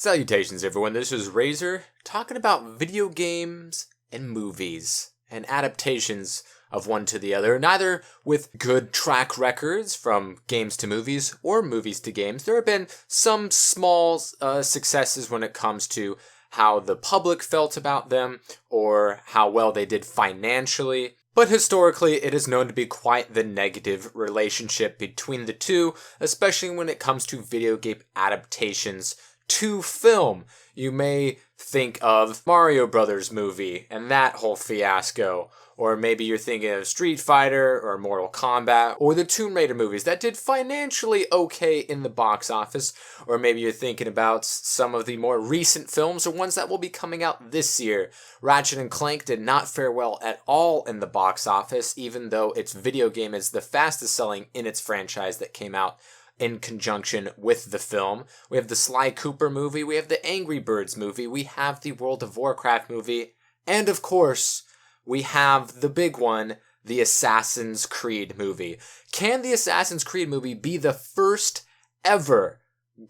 Salutations everyone, this is Razor, talking about video games and movies, and adaptations of one to the other, neither with good track records from games to movies, or movies to games. There have been some small successes when it comes to how the public felt about them, or how well they did financially. But historically, it is known to be quite the negative relationship between the two, especially when it comes to video game adaptations to film. You may think of Mario Brothers movie and that whole fiasco, or maybe you're thinking of Street Fighter or Mortal Kombat or the Tomb Raider movies that did financially okay in the box office, or maybe you're thinking about some of the more recent films or ones that will be coming out this year. Ratchet and Clank did not fare well at all in the box office, even though its video game is the fastest selling in its franchise that came out in conjunction with the film. We have the Sly Cooper movie, we have the Angry Birds movie, we have the World of Warcraft movie, and of course, we have the big one, the Assassin's Creed movie. Can the Assassin's Creed movie be the first ever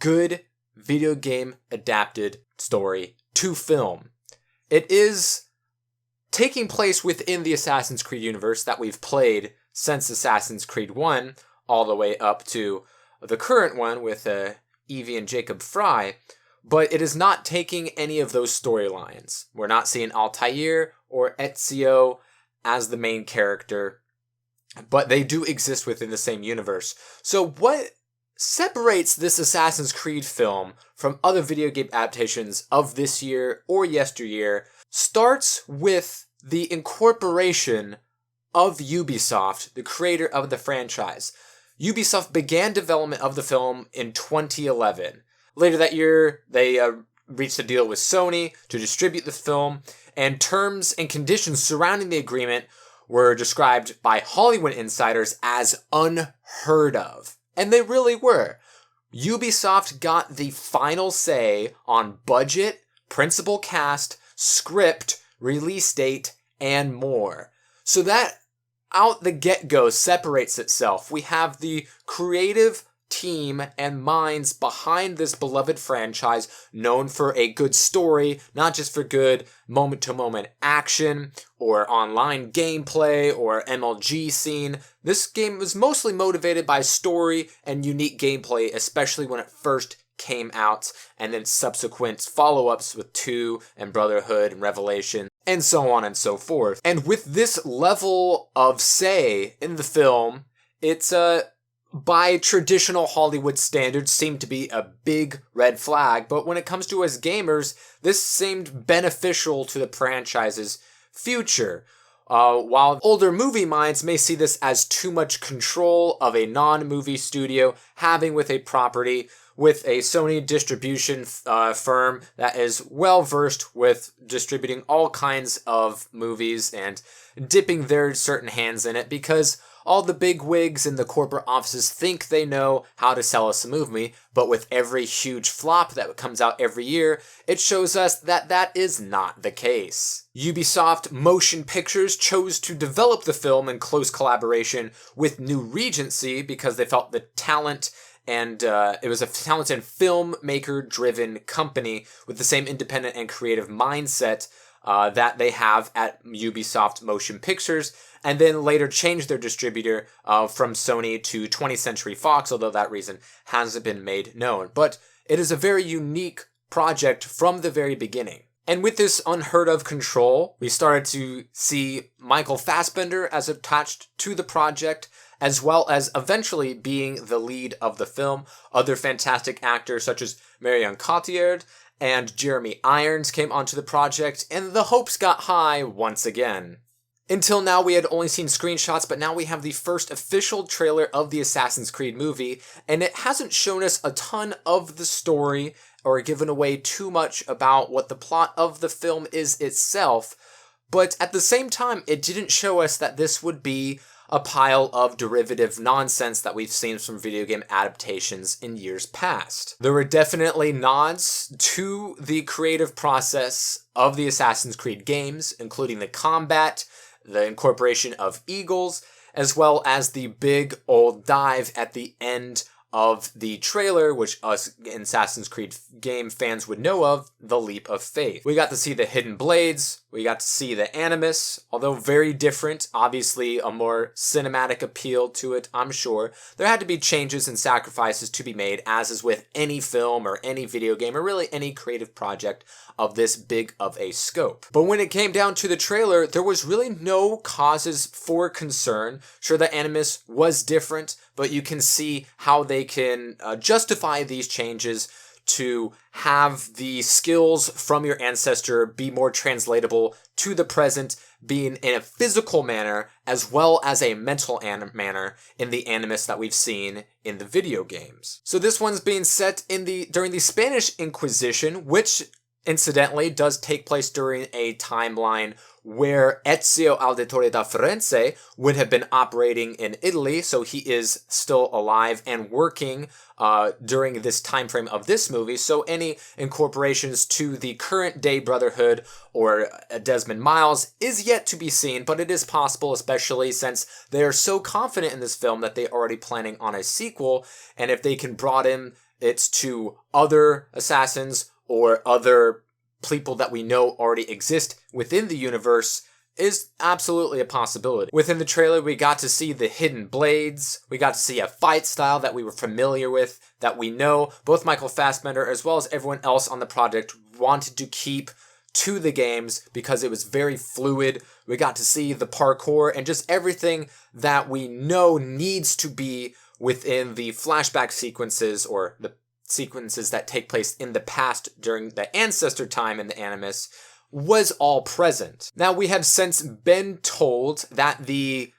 good video game adapted story to film? It is taking place within the Assassin's Creed universe that we've played since Assassin's Creed 1, all the way up to the current one with Evie and Jacob Fry, but it is not taking any of those storylines. We're not seeing Altair or Ezio as the main character, but they do exist within the same universe. So what separates this Assassin's Creed film from other video game adaptations of this year or yesteryear starts with the incorporation of Ubisoft, the creator of the franchise. Ubisoft began development of the film in 2011. Later that year, they reached a deal with Sony to distribute the film, and terms and conditions surrounding the agreement were described by Hollywood insiders as unheard of. And they really were. Ubisoft got the final say on budget, principal cast, script, release date, and more. So that out the get-go separates itself. We have the creative team and minds behind this beloved franchise, known for a good story, not just for good moment-to-moment action or online gameplay or MLG scene. This game was mostly motivated by story and unique gameplay, especially when it first came out, and then subsequent follow-ups with 2 and Brotherhood and Revelation, and so on and so forth. And with this level of say in the film, it's by traditional Hollywood standards seemed to be a big red flag, but when it comes to us gamers, this seemed beneficial to the franchise's future. While older movie minds may see this as too much control of a non-movie studio having with a property, with a Sony distribution firm that is well versed with distributing all kinds of movies and dipping their certain hands in it, because all the big wigs in the corporate offices think they know how to sell us a movie, but with every huge flop that comes out every year, it shows us that that is not the case. Ubisoft Motion Pictures chose to develop the film in close collaboration with New Regency because they felt the talent, and it was a talented filmmaker-driven company with the same independent and creative mindset that they have at Ubisoft Motion Pictures, and then later changed their distributor from Sony to 20th Century Fox, although that reason hasn't been made known. But it is a very unique project from the very beginning. And with this unheard of control, we started to see Michael Fassbender as attached to the project, as well as eventually being the lead of the film. Other fantastic actors such as Marion Cotillard and Jeremy Irons came onto the project, and the hopes got high once again. Until now, we had only seen screenshots, but now we have the first official trailer of the Assassin's Creed movie, and it hasn't shown us a ton of the story or given away too much about what the plot of the film is itself, but at the same time, it didn't show us that this would be a pile of derivative nonsense that we've seen from video game adaptations in years past. There were definitely nods to the creative process of the Assassin's Creed games, including the combat, the incorporation of eagles, as well as the big old dive at the end of the trailer, which us Assassin's Creed game fans would know of, the Leap of Faith. We got to see the hidden blades, we got to see the Animus, although very different, obviously a more cinematic appeal to it, I'm sure. There had to be changes and sacrifices to be made, as is with any film or any video game or really any creative project of this big of a scope. But when it came down to the trailer, there was really no causes for concern. Sure, the Animus was different, but you can see how they can justify these changes to have the skills from your ancestor be more translatable to the present, being in a physical manner as well as a mental manner in the Animus that we've seen in the video games. So this one's being set during the Spanish Inquisition, which incidentally does take place during a timeline where Ezio Auditore da Firenze would have been operating in Italy, so he is still alive and working during this time frame of this movie. So any incorporations to the current day Brotherhood or Desmond Miles is yet to be seen, but it is possible, especially since they are so confident in this film that they're already planning on a sequel, and if they can broaden it to other assassins or other people that we know already exist within the universe is absolutely a possibility. Within the trailer, we got to see the hidden blades. We got to see a fight style that we were familiar with, that we know both Michael Fassbender as well as everyone else on the project wanted to keep to the games because it was very fluid. We got to see the parkour and just everything that we know needs to be within the flashback sequences or the sequences that take place in the past during the ancestor time in the Animus was all present. Now, we have since been told that the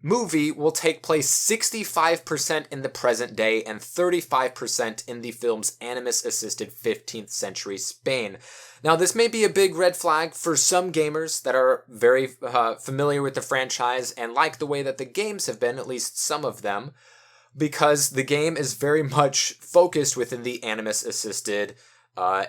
movie will take place 65% in the present day and 35% in the film's Animus-assisted 15th century Spain. Now, this may be a big red flag for some gamers that are very familiar with the franchise and like the way that the games have been, at least some of them, because the game is very much focused within the Animus-assisted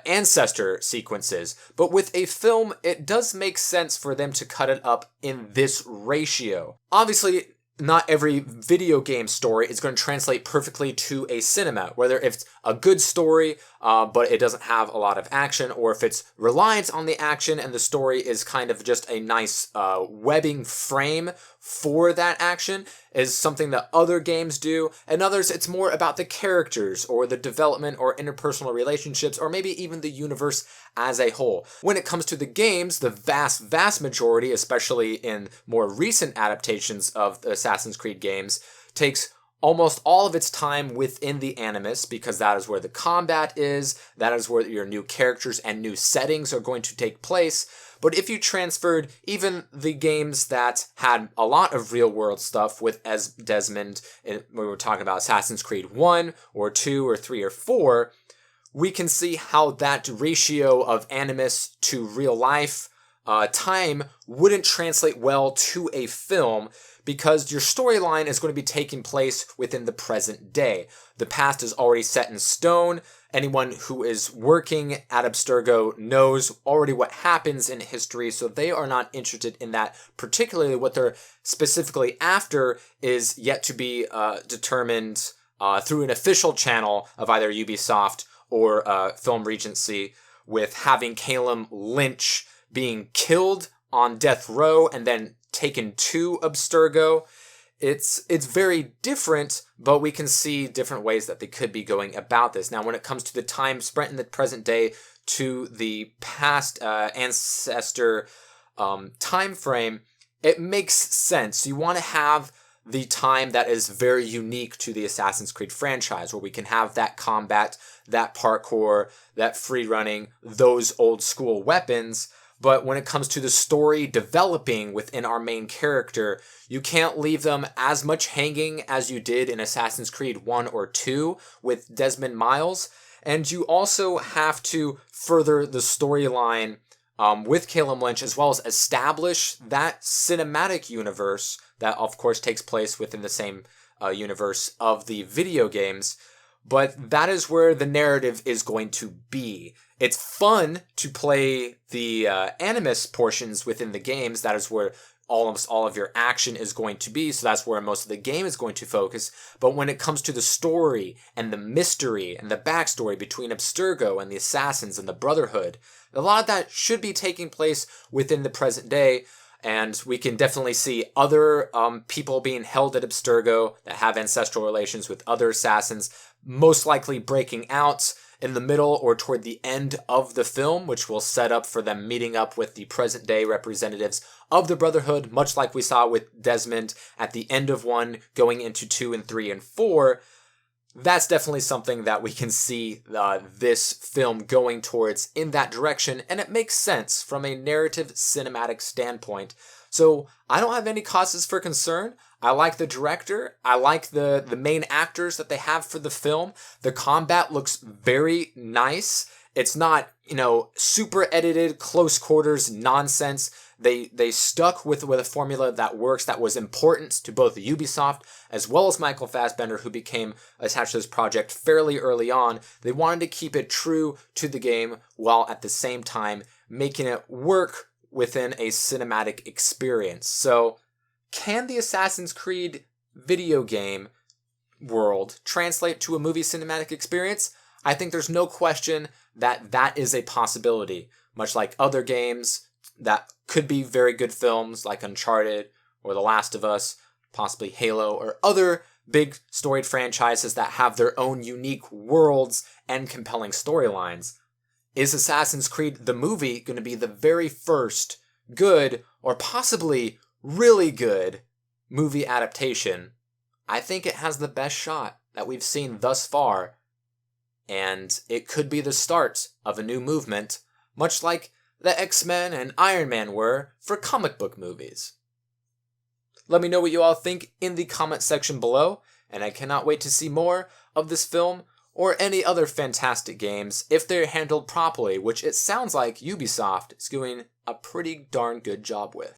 ancestor sequences. But with a film, it does make sense for them to cut it up in this ratio. Obviously, not every video game story is going to translate perfectly to a cinema, whether it's a good story, but it doesn't have a lot of action, or if it's reliant on the action and the story is kind of just a nice webbing frame for that action, is something that other games do. And others, it's more about the characters or the development or interpersonal relationships or maybe even the universe as a whole. When it comes to the games, the vast majority, especially in more recent adaptations of the Assassin's Creed games, takes almost all of its time within the Animus because that is where the combat is, that is where your new characters and new settings are going to take place. But if you transferred even the games that had a lot of real-world stuff with as Desmond, when we were talking about Assassin's Creed 1 or 2 or 3 or 4, we can see how that ratio of Animus to real life time wouldn't translate well to a film because your storyline is going to be taking place within the present day. The past is already set in stone. Anyone who is working at Abstergo knows already what happens in history, so they are not interested in that. Particularly what they're specifically after is yet to be determined through an official channel of either Ubisoft or Film Regency, with having Calum Lynch being killed on death row and then taken to Abstergo. It's very different, but we can see different ways that they could be going about this. Now, when it comes to the time spent in the present day to the past ancestor time frame, it makes sense. You want to have the time that is very unique to the Assassin's Creed franchise, where we can have that combat, that parkour, that free running, those old school weapons. But when it comes to the story developing within our main character, you can't leave them as much hanging as you did in Assassin's Creed 1 or 2 with Desmond Miles. And you also have to further the storyline with Calum Lynch, as well as establish that cinematic universe that, of course, takes place within the same universe of the video games. But that is where the narrative is going to be. It's fun to play the Animus portions within the games. That is where almost all of your action is going to be, so that's where most of the game is going to focus. But when it comes to the story and the mystery and the backstory between Abstergo and the assassins and the Brotherhood, a lot of that should be taking place within the present day. And we can definitely see other people being held at Abstergo that have ancestral relations with other assassins, most likely breaking out in the middle or toward the end of the film, which will set up for them meeting up with the present day representatives of the Brotherhood, much like we saw with Desmond at the end of 1, going into 2 and 3 and 4. That's definitely something that we can see this film going towards in that direction, and it makes sense from a narrative cinematic standpoint. So I don't have any causes for concern. I like the director. I like the main actors that they have for the film. The combat looks very nice. It's not, super edited, close quarters nonsense. They stuck with a formula that works, that was important to both Ubisoft as well as Michael Fassbender, who became attached to this project fairly early on. They wanted to keep it true to the game while at the same time making it work within a cinematic experience. So, can the Assassin's Creed video game world translate to a movie cinematic experience? I think there's no question that that is a possibility, much like other games that could be very good films like Uncharted or The Last of Us, possibly Halo, or other big storied franchises that have their own unique worlds and compelling storylines. Is Assassin's Creed the movie going to be the very first good, or possibly really good, movie adaptation? I think it has the best shot that we've seen thus far, and it could be the start of a new movement, much like the X-Men and Iron Man were for comic book movies. Let me know what you all think in the comment section below, and I cannot wait to see more of this film or any other fantastic games if they're handled properly, which it sounds like Ubisoft is doing a pretty darn good job with.